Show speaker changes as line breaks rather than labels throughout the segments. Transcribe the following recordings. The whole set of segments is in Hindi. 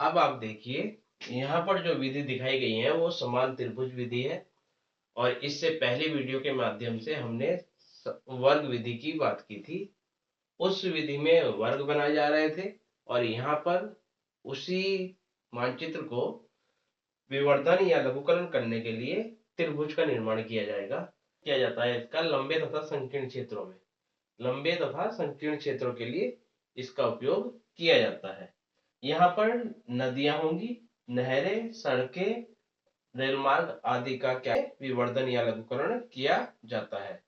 अब आप देखिए, यहाँ पर जो विधि दिखाई गई है वो समान त्रिभुज विधि है। और इससे पहली वीडियो के माध्यम से हमने वर्ग विधि की बात की थी। उस विधि में वर्ग बनाए जा रहे थे और यहाँ पर उसी मानचित्र को विवर्धन या लघुकरण करने के लिए त्रिभुज का निर्माण किया जाएगा। किया जाता है इसका लंबे तथा संकीर्ण क्षेत्रों में। लंबे तथा संकीर्ण क्षेत्रों के लिए इसका उपयोग किया जाता है। यहाँ पर नदियां होंगी, नहरें, सड़कें, रेल मार्ग आदि का क्या है, विवर्धन या लघुकरण किया जाता है।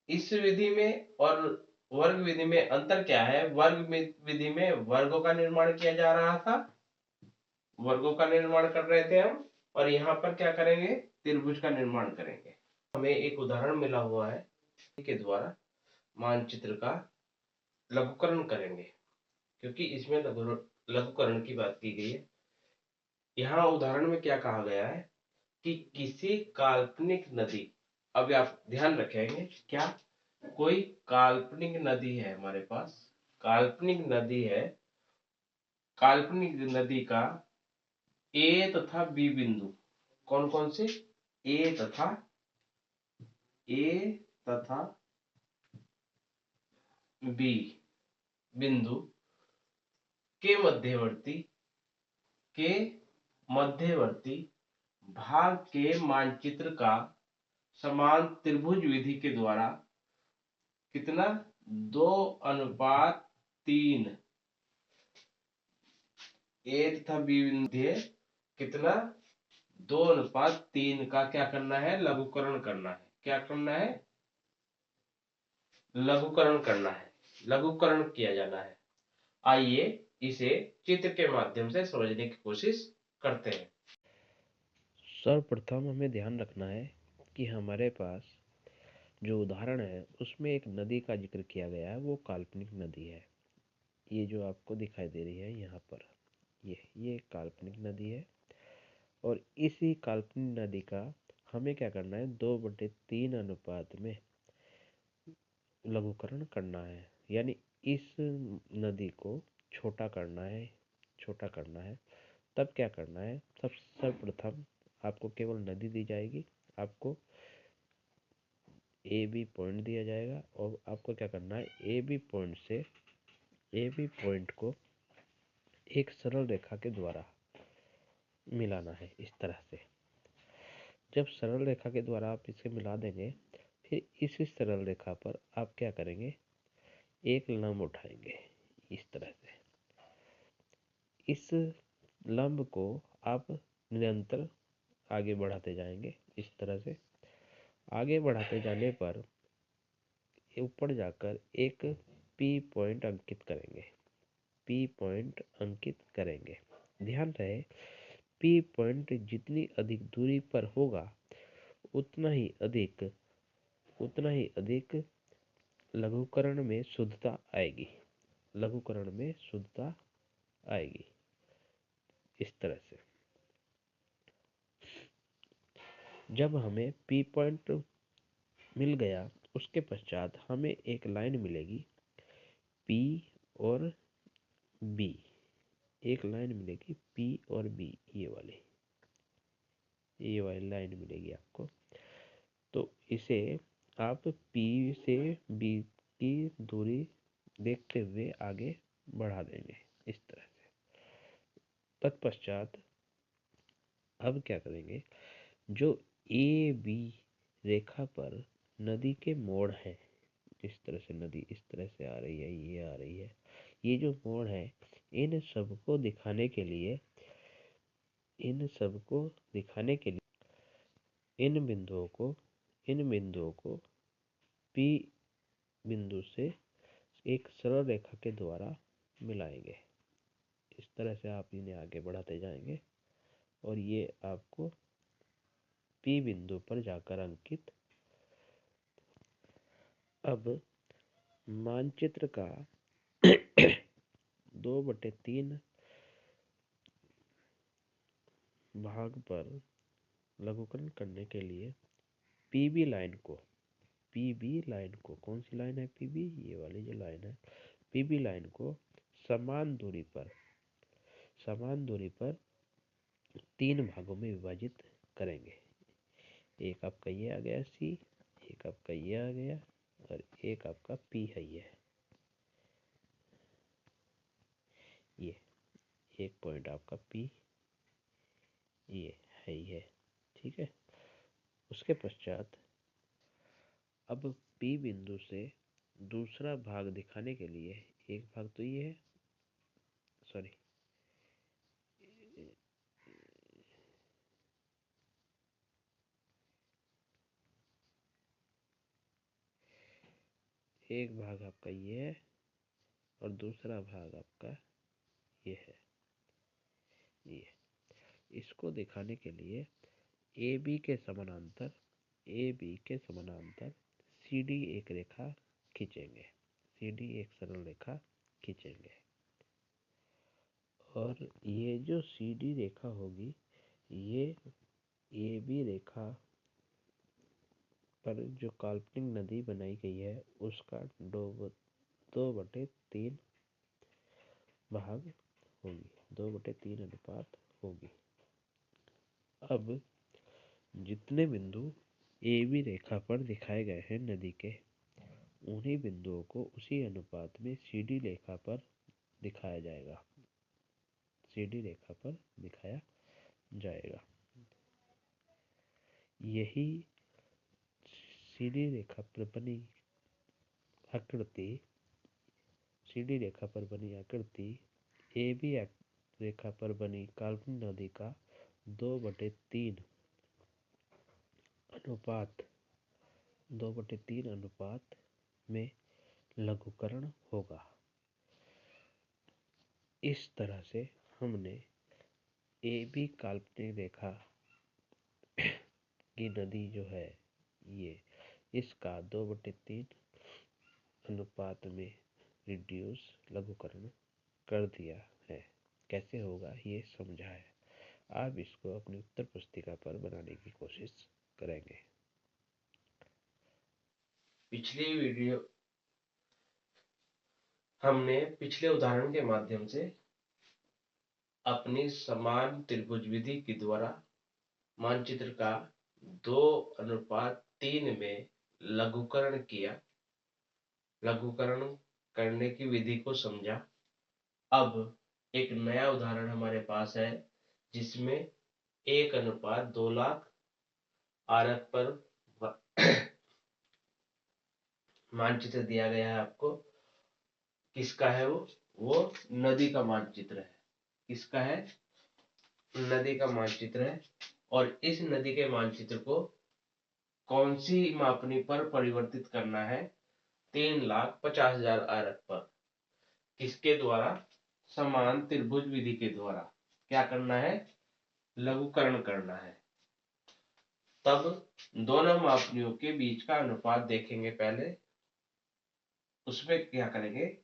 इस विधि में और वर्ग विधि में अंतर क्या है? वर्ग विधि में वर्गों का निर्माण किया जा रहा था, वर्गों का निर्माण कर रहे थे हम, और यहाँ पर क्या करेंगे? त्रिभुज का निर्माण करेंगे। हमें एक उदाहरण मिला हुआ है के द्वारा मानचित्र का लघुकरण करेंगे, क्योंकि इसमें लघुकरण की बात की गई है। यहाँ उदाहरण में क्या कहा गया है कि किसी काल्पनिक नदी, अब आप ध्यान रखेंगे, क्या कोई काल्पनिक नदी है हमारे पास, काल्पनिक नदी है, काल्पनिक नदी का ए तथा बी बिंदु, कौन कौन से? ए तथा बी बिंदु के मध्यवर्ती भाग के मानचित्र का समान त्रिभुज विधि के द्वारा कितना? 2:3 ए तथा बी बिंदु कितना? 2:3 का क्या करना है? लघुकरण करना है। क्या करना है? लघुकरण करना है, लघुकरण किया जाना है। आइए इसे चित्र के माध्यम से समझने की कोशिश करते हैं।
सर्वप्रथम हमें ध्यान रखना है कि हमारे पास जो उदाहरण है उसमें एक नदी का जिक्र किया गया है, वो काल्पनिक नदी है। ये जो आपको दिखाई दे रही है यहाँ पर, ये काल्पनिक नदी है। और इसी काल्पनिक नदी का हमें क्या करना है? 2/3 अनुपात में लघुकरण करना है, यानी इस नदी को छोटा करना है, छोटा करना है। तब क्या करना है? सर्वप्रथम आपको केवल नदी दी जाएगी, आपको ए बी पॉइंट दिया जाएगा और आपको क्या करना है? ए बी पॉइंट को एक सरल रेखा के द्वारा मिलाना है, इस तरह से। जब सरल रेखा के द्वारा आप इसे मिला देंगे, फिर इस सरल रेखा पर आप क्या करेंगे? एक लंब उठाएंगे, इस तरह से। इस लंब को आप निरंतर आगे बढ़ाते जाएंगे, इस तरह से। आगे बढ़ाते जाने पर ऊपर जाकर एक पी पॉइंट अंकित करेंगे, पी पॉइंट अंकित करेंगे। ध्यान रहे, पी पॉइंट जितनी अधिक दूरी पर होगा उतना ही अधिक लघुकरण में शुद्धता आएगी, लघुकरण में शुद्धता आएगी, इस तरह से। जब हमें पी पॉइंट मिल गया, उसके पश्चात हमें एक लाइन मिलेगी पी और बी, एक लाइन मिलेगी पी और बी, ये वाली लाइन मिलेगी आपको। तो इसे आप पी से बी की दूरी देखते हुए आगे बढ़ा देंगे, इस तरह से। तत्पश्चात अब क्या करेंगे? जो ए बी रेखा पर नदी के मोड़ हैं, इस तरह से नदी इस तरह से आ रही है, ये आ रही है, ये जो मोड़ है, इन सबको दिखाने के लिए इन बिंदुओं को पी बिंदु से एक सरल रेखा के द्वारा मिलाएंगे। इस तरह से आप इन्हें आगे बढ़ाते जाएंगे और ये आपको पी बिंदु पर जाकर अंकित। अब मानचित्र का 2/3 भाग पर लघुकरण करने के लिए पीबी लाइन को, कौन सी लाइन है पीबी? ये वाली जो लाइन है, पीबी लाइन को समान दूरी पर समान दूरी पर 3 भागों में विभाजित करेंगे। एक आपका ये आ गया C, एक आपका ये आ गया और एक आपका P है। ये एक पॉइंट आपका P ये है। ठीक है। उसके पश्चात अब P बिंदु से दूसरा भाग दिखाने के लिए, एक भाग तो ये है, सॉरी, एक भाग आपका ये है और दूसरा भाग आपका ये है। ये इसको दिखाने के लिए AB के समानांतर CD एक रेखा खींचेंगे। CD एक सरल रेखा खींचेंगे और ये जो CD रेखा होगी ये AB रेखा पर जो काल्पनिक नदी बनाई गई है उसका 2/3 भाग होगी, 2/3 अनुपात होगी। अब जितने बिंदु AB रेखा पर दिखाए गए हैं नदी के, उन्हीं बिंदुओं को उसी अनुपात में CD रेखा पर दिखाया जाएगा। CD रेखा पर दिखाया जाएगा। यही CD रेखा पर बनी आकृति AB रेखा पर बनी काल्पनिक नदी का 2/3 अनुपात में लघुकरण होगा। इस तरह से हमने AB काल्पनिक रेखा की नदी जो है ये, इसका 2/3 अनुपात में लघुकरण कर दिया है। कैसे होगा ये समझा है। आप इसको अपनी उत्तर पुस्तिका पर बनाने की कोशिश करेंगे।
हमने पिछले उदाहरण के माध्यम से अपनी समान त्रिभुज विधि के द्वारा मानचित्र का 2:3 में लघुकरण किया, लघुकरण करने की विधि को समझा। अब एक नया उदाहरण हमारे पास है जिसमें 1:2 लाख आरक पर मानचित्र दिया गया है आपको। किसका है वो नदी का मानचित्र है। किसका है? नदी का मानचित्र है। और इस नदी के मानचित्र को कौन सी मापनी पर परिवर्तित करना है? 3,50,000 आरक पर। किसके द्वारा? समान त्रिभुज विधि के द्वारा। क्या करना है? लघुकरण करना है। तब दोनों मापनियों के बीच का अनुपात देखेंगे पहले। उसमें क्या करेंगे?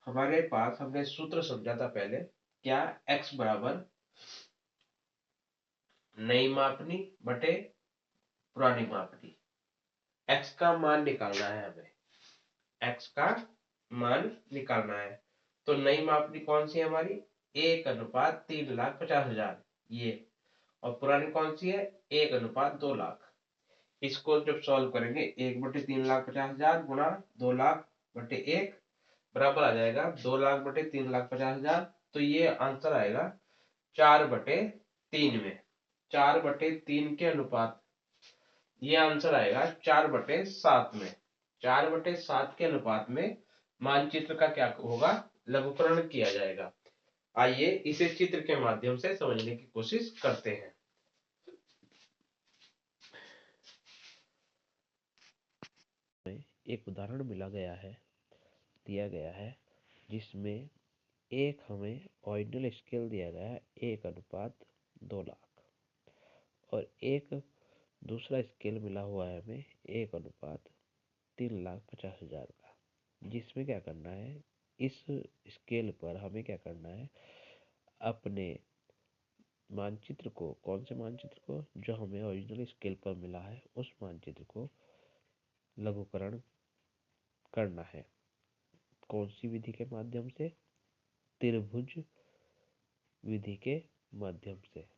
हमारे पास हमने सूत्र समझा था पहले, क्या? x बराबर नई मापनी बटे पुरानी मापनी। x का मान निकालना है हमें। x का मान निकालना है। तो नई मापनी कौन सी है हमारी? 1:3,50,000 ये। और पुरानी कौन सी है? 1:2 लाख। इसको जब सॉल्व करेंगे 1/3,50,000 गुणा 2 लाख बटे 1 बराबर आ जाएगा 2 लाख बटे 3,50,000। तो ये आंसर आएगा 4/3 में। 4/3 के अनुपात, ये आंसर आएगा 4/7 में। 4/7 के अनुपात में मानचित्र का क्या होगा? लघुकरण किया जाएगा। आइए इसे चित्र के माध्यम से समझने की कोशिश करते हैं।
एक उदाहरण दिया गया है जिसमें एक हमें ऑर्डिनल स्केल दिया गया है 1:2 लाख और एक दूसरा स्केल मिला हुआ है हमें 1:3,50,000 का। जिसमें क्या करना है? इस स्केल पर हमें क्या करना है? अपने मानचित्र को, कौन से मानचित्र को? जो हमें ओरिजिनल स्केल पर मिला है उस मानचित्र को लघुकरण करना है। कौन सी विधि के माध्यम से? त्रिभुज विधि के माध्यम से,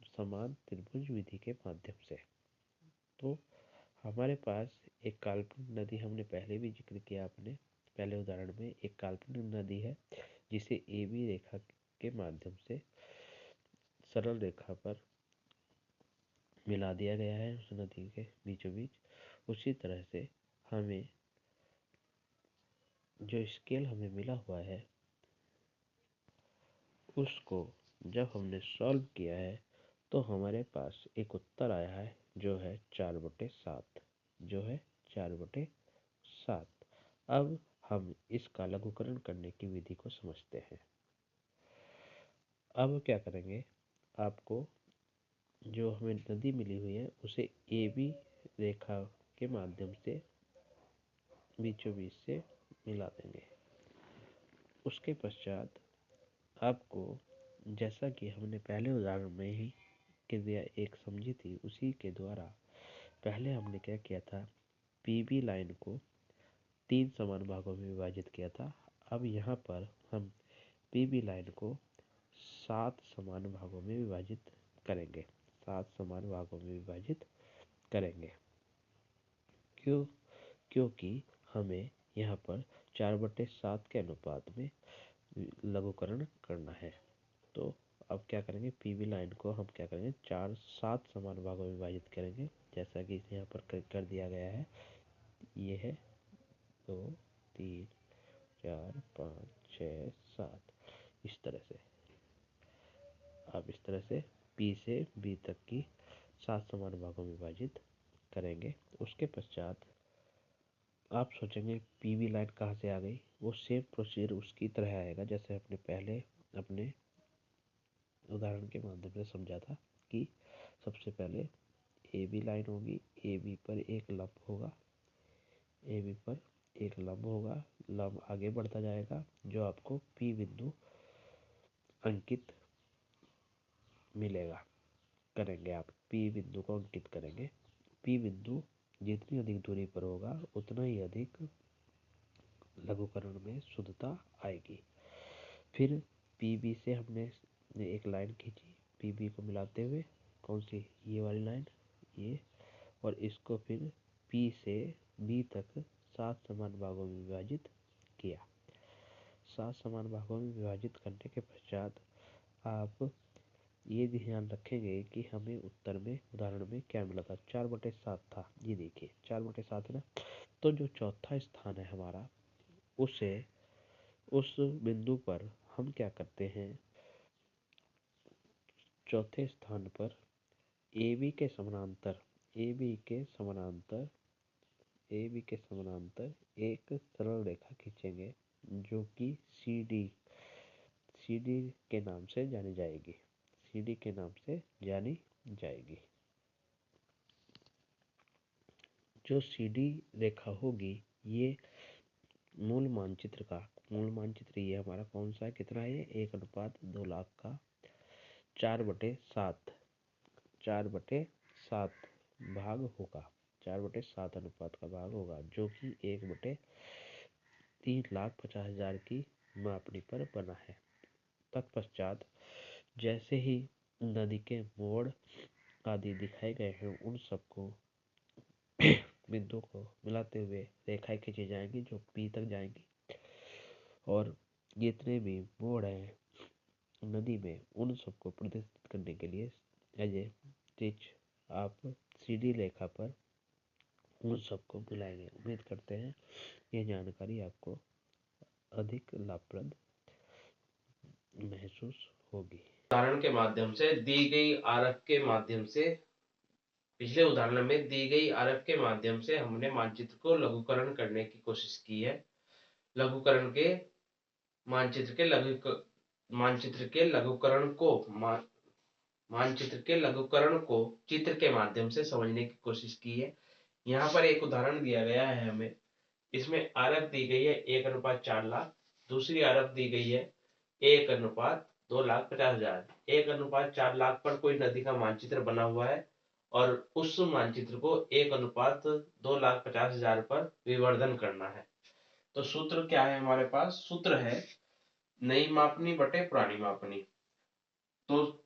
समान त्रिभुज विधि के माध्यम से। तो हमारे पास एक काल्पनिक नदी, हमने पहले भी जिक्र किया, अपने पहले उदाहरण में एक काल्पनिक नदी है जिसे ए बी रेखा के माध्यम से सरल रेखा पर मिला दिया गया है उस नदी के बीचों बीच। उसी तरह से हमें जो स्केल हमें मिला हुआ है उसको जब हमने सॉल्व किया है तो हमारे पास एक उत्तर आया है जो है 4/7, जो है 4/7। अब हम इसका लघुकरण करने की विधि को समझते हैं। अब क्या करेंगे, आपको जो हमें नदी मिली हुई है उसे ए बी रेखा के माध्यम से बीचों बीच से मिला देंगे। उसके पश्चात आपको, जैसा कि हमने पहले उदाहरण में ही क्रिया एक समझी थी, उसी के द्वारा पहले हमने क्या किया था, पीबी लाइन को 3 समान भागों में विभाजित किया था। अब यहाँ पर हम पीबी लाइन को 7 समान भागों में विभाजित करेंगे, 7 समान भागों में विभाजित करेंगे। क्योंकि हमें यहाँ पर 4/7 के अनुपात में लघुकरण करना है। तो अब क्या करेंगे, पीबी लाइन को हम क्या करेंगे, 7 समान भागों में विभाजित करेंगे, जैसा कि यहाँ पर कर दिया गया है। ये है 2 3 4 5 6 7, इस तरह से। अब इस तरह से पी से बी तक की 7 समान भागों में विभाजित करेंगे। उसके पश्चात आप सोचेंगे पीबी लाइन कहाँ से आ गई, वो सेम प्रोसीजर उसकी तरह आएगा जैसे अपने पहले अपने उदाहरण के माध्यम से समझा था कि सबसे पहले ए बी लाइन होगी, ए बी पर एक लंब होगा, ए बी पर एक लंब होगा, लंब आगे बढ़ता जाएगा जो आपको पी बिंदु अंकित मिलेगा। करेंगे आप पी बिंदु को अंकित करेंगे। पी बिंदु जितनी अधिक दूरी पर होगा उतना ही अधिक लघुकरण में शुद्धता आएगी। फिर पी बी से हमने एक लाइन खींची पी बी को मिलाते हुए, कौन सी, ये वाली लाइन, ये, और इसको फिर पी से बी तक 7 समान भागों में विभाजित किया। 7 समान भागों में विभाजित करने के पश्चात आप ये ध्यान रखेंगे कि हमें उत्तर में उदाहरण में क्या मिला था, 4/7 था। ये देखिए 4/7 है ना। तो जो चौथा स्थान है हमारा, उसे उस बिंदु पर हम क्या करते हैं, चौथे स्थान पर ए बी के समानांतर, ए बी के समानांतर, ए बी के समानांतर एक सरल रेखा खींचेंगे जो कि सी डी के नाम से जानी जाएगी, सी डी के नाम से जानी जाएगी। जो सी डी रेखा होगी, ये मूल मानचित्र ये हमारा कौन सा है, कितना है, 1:2 लाख का 4/7 भाग होगा, 4/7 अनुपात का भाग होगा, जो कि 1/3,50,000 की मापनी पर बना है। तत्पश्चात जैसे ही नदी के मोड़ आदि दिखाए गए हैं उन सबको बिंदु को मिलाते हुए रेखाएं खींची जाएंगी जो पी तक जाएंगी, और जितने भी मोड़ हैं नदी में उन सबको प्रदर्शित करने के लिए एज ए स्टिच आप सीधी रेखा पर उन सबको मिलाएंगे। उम्मीद करते हैं ये जानकारी आपको अधिक लाभप्रद महसूस होगी।
उदाहरण के माध्यम से दी गई आरेख के माध्यम से, पिछले उदाहरण में दी गई आरेख के माध्यम से हमने मानचित्र को लघुकरण करने की कोशिश की है। लघुकरण के मानचित्र के लघुकरण को चित्र के माध्यम से समझने की कोशिश की है। यहाँ पर एक उदाहरण दिया गया है हमें, इसमें आरेख दी गई है 1:4 लाख, दूसरी आरेख दी गई है 1:2,50,000। 1:4 लाख पर कोई नदी का मानचित्र बना हुआ है और उस मानचित्र को 1:2,50,000 पर विवर्धन करना है। तो सूत्र क्या है हमारे पास, सूत्र है नई मापनी बटे पुरानी मापनी। तो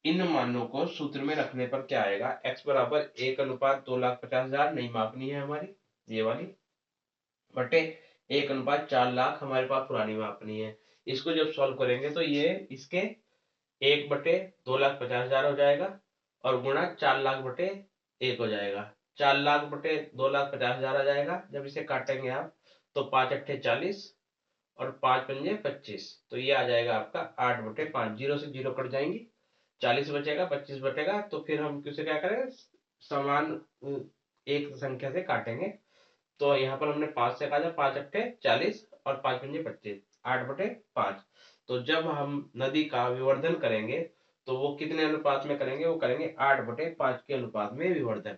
इन मानों को सूत्र में रखने पर क्या आएगा, x बराबर 1:2,50,000 नई मापनी है हमारी ये वाली, बटे 1:4,00,000 हमारे पास पुरानी मापनी है। इसको जब सॉल्व करेंगे तो ये इसके 1/2,50,000 हो जाएगा और गुणा 4,00,000 बटे 1 हो जाएगा। 4,00,000 बटे 2,50,000 आ जाएगा। जब इसे काटेंगे आप तो 5 अट्ठे 40 और 5 पंजे 25, तो ये आ जाएगा आपका 8/5। जीरो से जीरो कट जाएंगी, 40 बचेगा, 25 बचेगा, तो फिर हम किसे क्या करेंगे, समान एक संख्या से काटेंगे। तो यहाँ पर हमने 5 से काटा, 5 अट्ठे 40 और 5 पंजे 25, 8/5। तो जब हम नदी का विवर्धन करेंगे तो वो कितने अनुपात में करेंगे, वो करेंगे 8/5 के अनुपात में विवर्धन।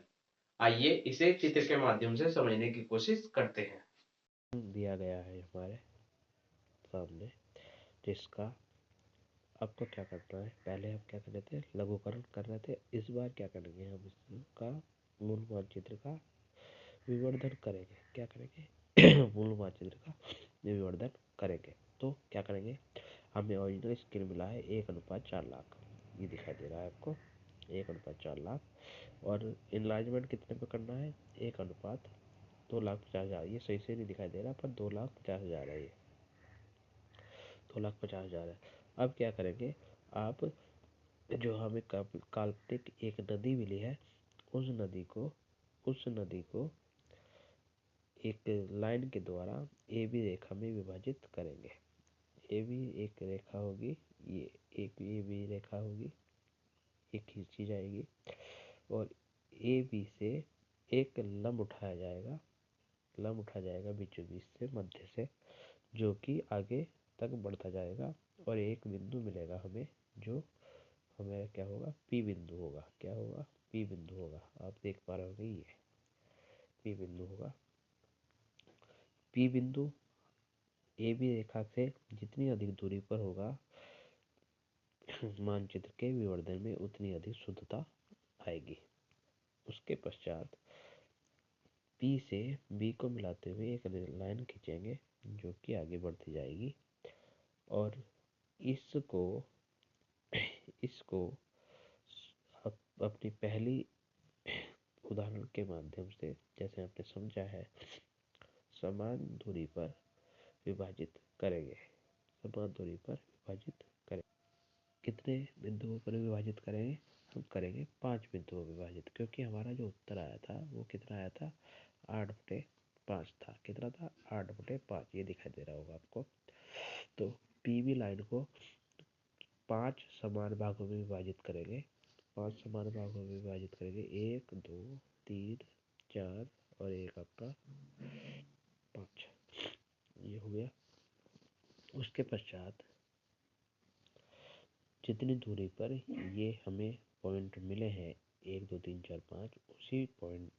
आइए इसे चित्र के माध्यम से समझने की कोशिश करते हैं।
दिया गया है हमारे सामने, जिसका आपको क्या करना है, पहले हम क्या कर रहे थे, लघुकरण कर रहे थे। इस बार क्या करेंगे, हम इसका मूल मानचित्र का विवर्धन करेंगे। क्या करेंगे मूल मानचित्र का विवर्धन करेंगे। तो क्या करेंगे, हमें ओरिजिनल स्केल मिला है 1:4,00,000, ये दिखाई दे रहा है आपको 1:4,00,000। और इनलार्जमेंट कितने पे करना है, 1:2,50,000। ये सही से नहीं दिखाई दे रहा, पर 2,50,000 है, ये 2,50,000 है। अब क्या करेंगे आप, जो हमें काल्पनिक एक नदी मिली है, उस नदी को एक लाइन के द्वारा ए बी रेखा में विभाजित करेंगे। ए बी एक रेखा होगी, ये एक ए बी रेखा होगी, ये खींची जाएगी और ए बी से एक लंब उठाया जाएगा बीचों बीच से, मध्य से, जो कि आगे तक बढ़ता जाएगा और एक बिंदु मिलेगा हमें, जो हमें क्या होगा, पी बिंदु होगा। क्या होगा, पी बिंदु होगा। आप देख पा रहे होंगे, ये पी बिंदु होगा। पी बिंदु ए बी रेखा से जितनी अधिक दूरी पर होगा मानचित्र के विवर्धन में उतनी अधिक शुद्धता आएगी। उसके पश्चात पी से बी को मिलाते हुए एक लाइन खींचेंगे, जो कि आगे बढ़ती जाएगी और इसको अपनी पहली उदाहरण के माध्यम से, जैसे आपने समझा है, समान दूरी पर विभाजित करेंगे। समान दूरी पर विभाजित करें, कितने बिंदुओं पर विभाजित करेंगे, हम करेंगे 5 बिंदुओं पर विभाजित, क्योंकि हमारा जो उत्तर आया था वो कितना आया था, 8/5 था। कितना था, 8/5, ये दिखाई दे रहा होगा आपको। तो पीबी लाइन को 5 समान भागों में विभाजित करेंगे। 5 समान भागों में विभाजित करेंगे, 1 2 3 4 और एक आपका 5, ये हो गया। उसके पश्चात जितनी दूरी पर ये हमें पॉइंट मिले हैं, 1 2 3 4 5,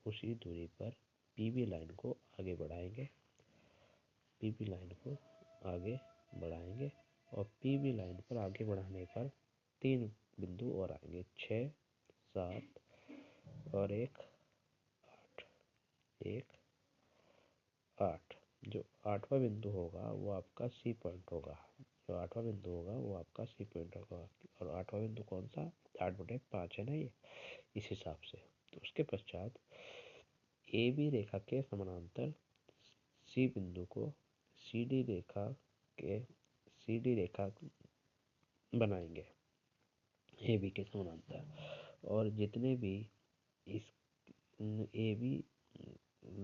उसी दूरी पर पीबी लाइन को आगे बढ़ाएंगे। पीबी लाइन को आगे बढ़ाएंगे और पीबी लाइन पर आगे बढ़ाने पर 3 बिंदु और आएंगे, 6 7 और एक 8। जो 8वां बिंदु होगा वो आपका सी पॉइंट होगा। जो 8वां बिंदु होगा वो आपका सी पॉइंट होगा। और 8वां बिंदु कौन सा, 8/5 है ना, ये इस हिसाब से। तो उसके पश्चात ए बी रेखा के समानांतर सी बिंदु को सी डी रेखा बनाएंगे ए बी के समानांतर। और जितने भी इस ए बी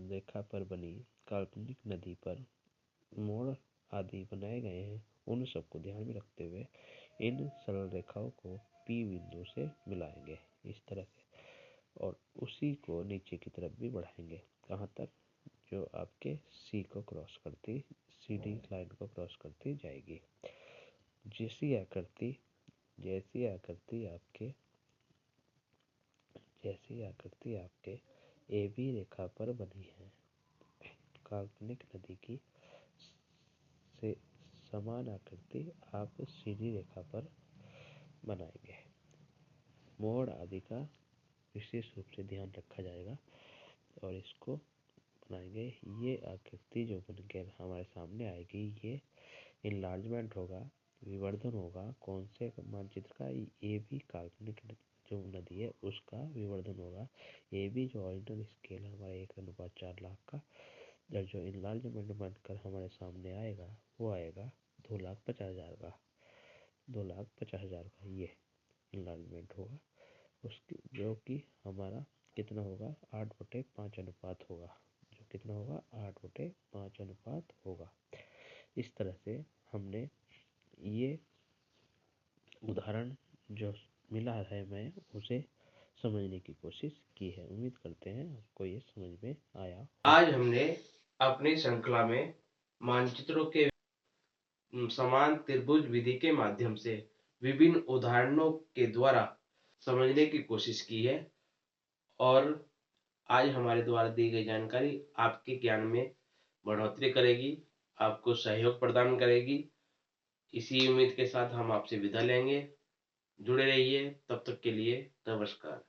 रेखा पर बनी काल्पनिक नदी पर मोड़ आदि बनाए गए हैं, उन सबको ध्यान में रखते हुए इन सरल रेखाओं को पी बिंदु से मिलाएंगे इस तरह से, और उसी को नीचे की तरफ भी बढ़ाएंगे। कहाँ तक, जो आपके सी को क्रॉस करती, सी डी लाइन को क्रॉस करती जाएगी। जैसी आकृति आपके ए बी रेखा पर बनी है, काल्पनिक नदी की से समान आकृति आप सीधी रेखा पर बनाएंगे। मोड़ आदि का विशेष रूप से ध्यान रखा जाएगा और इसको बनाएंगे। ये आकृति जो बनकर हमारे सामने आएगी, ये इनलार्जमेंट होगा विवर्धन होगा कौन से मानचित्र का, ए बी काल्पनिक जो नदी है उसका विवर्धन होगा। ए बी जो ऑरिजिनल स्केल है हमारा 1:4 लाख का, जो इनलार्जमेंट बनकर हमारे सामने आएगा वो आएगा 2,50,000 का, 2,50,000 का ये इनलार्जमेंट होगा। उसकी जो कि हमारा कितना होगा 8/5 अनुपात होगा, जो कितना होगा 8/5 अनुपात होगा। इस तरह से हमने ये उदाहरण जो मिला है मैं उसे समझने की कोशिश की है। उम्मीद करते हैं आपको ये समझ में आया।
आज हमने अपनी श्रृंखला में मानचित्रों के समान त्रिभुज विधि के माध्यम से विभिन्न उदाहरणों के द्वारा समझने की कोशिश की है और आज हमारे द्वारा दी गई जानकारी आपके ज्ञान में बढ़ोतरी करेगी, आपको सहयोग प्रदान करेगी। इसी उम्मीद के साथ हम आपसे विदा लेंगे। जुड़े रहिए, तब तक के लिए नमस्कार।